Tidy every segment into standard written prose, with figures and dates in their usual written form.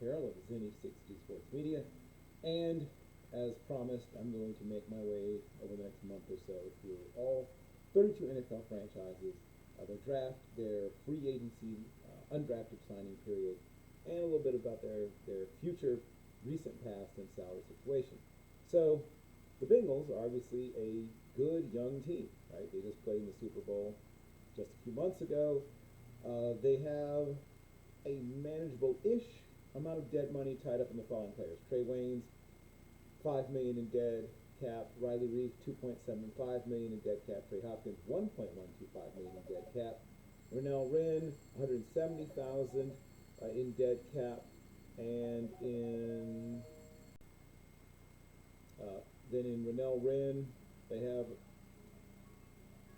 Carroll of Zenny 60 Sports Media, and as promised, I'm going to make my way over the next month or so through all 32 NFL franchises, their draft, their free agency, undrafted signing period, and a little bit about their future, recent past, and salary situation. So, the Bengals are obviously a good young team, right? They just played in the Super Bowl just a few months ago. They have a manageable-ish amount of dead money tied up in the following players: Trey Waynes, $5 million in dead cap; Riley Reef, $2.75 million in dead cap; Trey Hopkins, $1.125 million in dead cap; Rennell Wren, $170,000 in dead cap, and then in Rennell Wren they have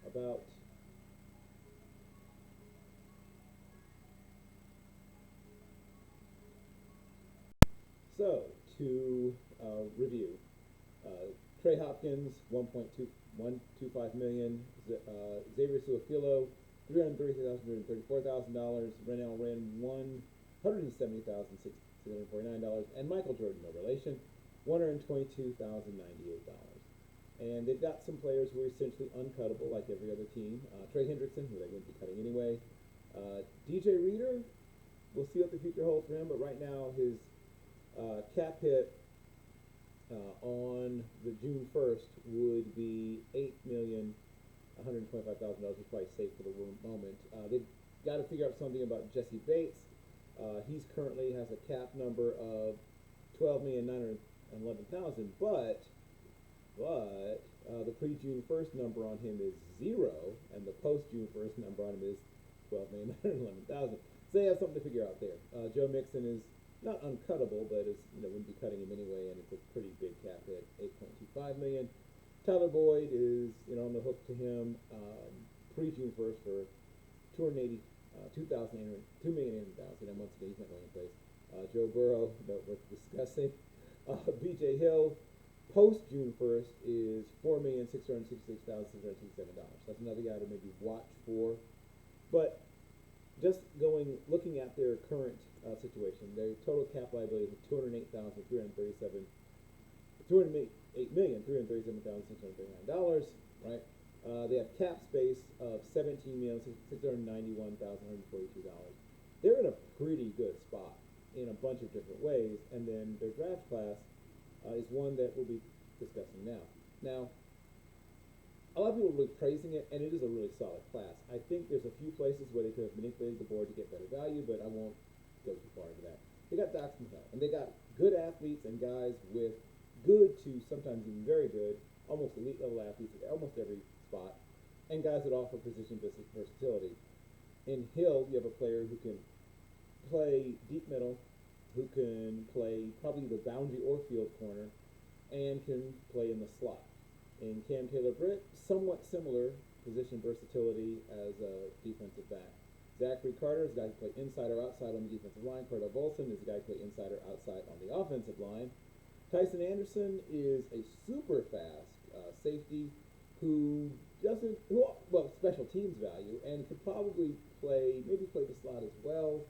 about So, to review, Trey Hopkins, $1.125 million; Xavier Suafilo, $334,000; Rennell Wren, $170,649; and Michael Jordan, no relation, $122,098. And they've got some players who are essentially uncuttable, like every other team. Trey Hendrickson, who they wouldn't be cutting anyway. DJ Reader, we'll see what the future holds for him, but right now his cap hit on the June 1st would be $8,125,000, which is probably safe for the moment. They've got to figure out something about Jesse Bates. He's currently has a cap number of $12,911,000, but the pre-June 1st number on him is 0, and the post-June 1st number on him is $12,911,000. So they have something to figure out there. Joe Mixon is not uncuttable, but is wouldn't be cutting him anyway, and it's a pretty big cap hit, $8.25 million. Tyler Boyd is on the hook to him pre-June 1st for $2,800,000, and once again he's not going anyplace. Joe Burrow, not worth discussing. B.J. Hill, post June 1st is $4,666,667. That's another guy to maybe watch for. But just looking at their current situation, their total cap liability is $208,337,639, right? They have cap space of $17,691,142. They're in a pretty good spot in a bunch of different ways, and then their draft class is one that we'll be discussing now. Now, a lot of people are really praising it, and it is a really solid class. I think there's a few places where they could have manipulated the board to get better value, but I won't go too far into that. They got Daxton, and they got good athletes and guys with good to sometimes even very good, almost elite level athletes at almost every spot, and guys that offer position versatility. In Hill, you have a player who can play deep middle, who can play probably the boundary or field corner, and can play in the slot. In Cam Taylor-Britt, somewhat similar position versatility as a defensive back. Zachary Carter is a guy who can play inside or outside on the defensive line. Cordell Volson is a guy who can play inside or outside on the offensive line. Tyson Anderson is a super fast safety who special teams value, and could probably play the slot as well.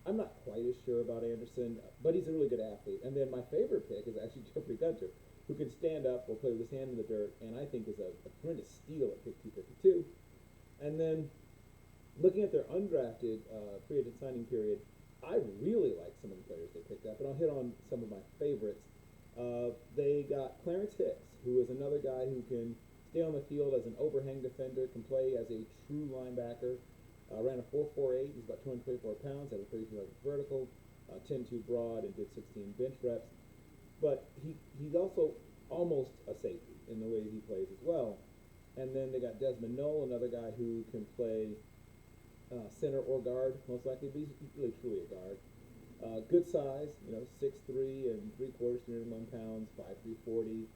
I'm not quite as sure about Anderson, but he's a really good athlete. And then my favorite pick is actually Jeffrey Gunter, who can stand up or play with his hand in the dirt, and I think is a tremendous steal at pick 252. And then looking at their undrafted free agent signing period, I really like some of the players they picked up, and I'll hit on some of my favorites. They got Clarence Hicks, who is another guy who can stay on the field as an overhang defender, can play as a true linebacker. Ran a 4.48. He's about 224 pounds, had a 32 vertical, 10.2 broad, and did 16 bench reps. But he's also almost a safety in the way that he plays as well. And then they got Desmond Noel, another guy who can play center or guard, most likely, but he's really truly a guard. Good size, 6'3" and 3/4, 301 pounds, 5'3", 40,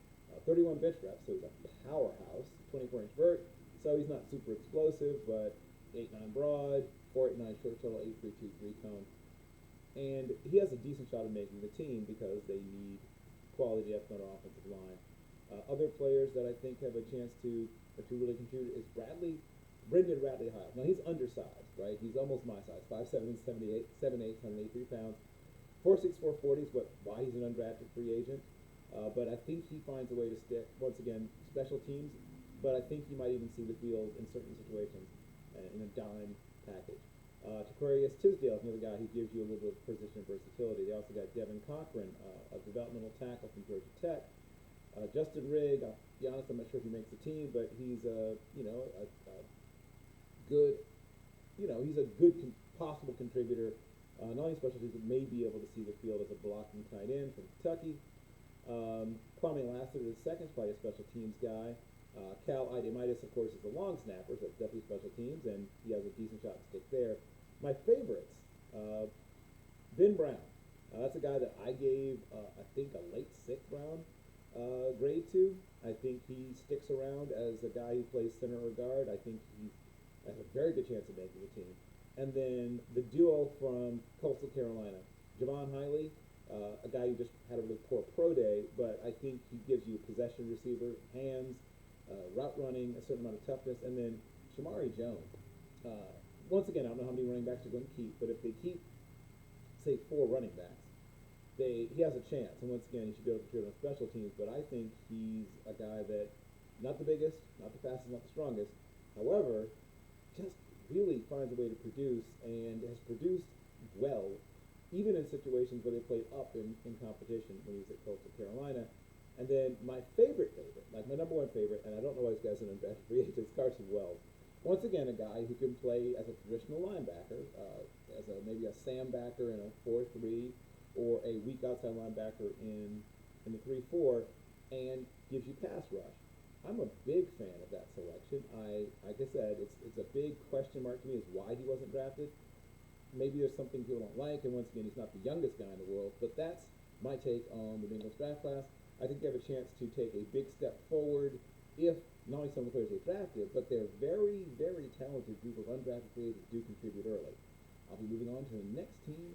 31 bench reps, so he's a powerhouse. 24-inch vert, so he's not super explosive, but 8'9" broad, 4'89" short total, 8'3" 3 cone. And he has a decent shot of making the team because they need quality depth on our offensive line. Other players that I think have a chance to really contribute is Brendan Radley Hiles. Now, he's undersized, right? He's almost my size, 5'7", 7'8", 183 pounds. 4.64 40 is why he's an undrafted free agent. But I think he finds a way to stick, once again, special teams, but I think he might even see the field in certain situations in a dime package. Taquarius Tisdale is another guy who gives you a little bit of position versatility. They also got Devin Cochran, a developmental tackle from Georgia Tech. Justin Rigg, I'll be honest, I'm not sure if he makes the team, but he's a good, he's a good possible contributor. Not only special teams, but may be able to see the field as a blocking tight end from Kentucky. Kwame Lassiter, the second, is probably a special teams guy. Cal Idemitis, of course, is a long snapper, so it's definitely special teams, and he has a decent shot to stick there. My favorites, Ben Brown. That's a guy that I gave, I think, a late 6th round grade to. I think he sticks around as a guy who plays center or guard. I think he has a very good chance of making the team. And then the duo from Coastal Carolina, Javon Hiley, a guy who just had a really poor pro day, but I think he gives you possession receiver, hands, route running, a certain amount of toughness, and then Shimari Jones. Once again, I don't know how many running backs they're going to keep, but if they keep, say, 4 running backs, he has a chance. And once again, he should be able to contribute on special teams, but I think he's a guy that, not the biggest, not the fastest, not the strongest, however, just really finds a way to produce and has produced well, even in situations where they played up in competition when he was at Coastal Carolina. And then my favorite, like my number 1 favorite, and I don't know why this guy's an undrafted free agent, is Carson Wells. Once again, a guy who can play as a traditional linebacker, as maybe a Sam backer in a 4-3, or a weak outside linebacker in the 3-4, and gives you pass rush. I'm a big fan of that selection. Like I said, it's a big question mark to me is why he wasn't drafted. Maybe there's something people don't like, and once again, he's not the youngest guy in the world, but that's my take on the Bengals draft class. I think they have a chance to take a big step forward if not only some of the players they drafted, but they're very, very talented group of undrafted free agents do contribute early. I'll be moving on to the next team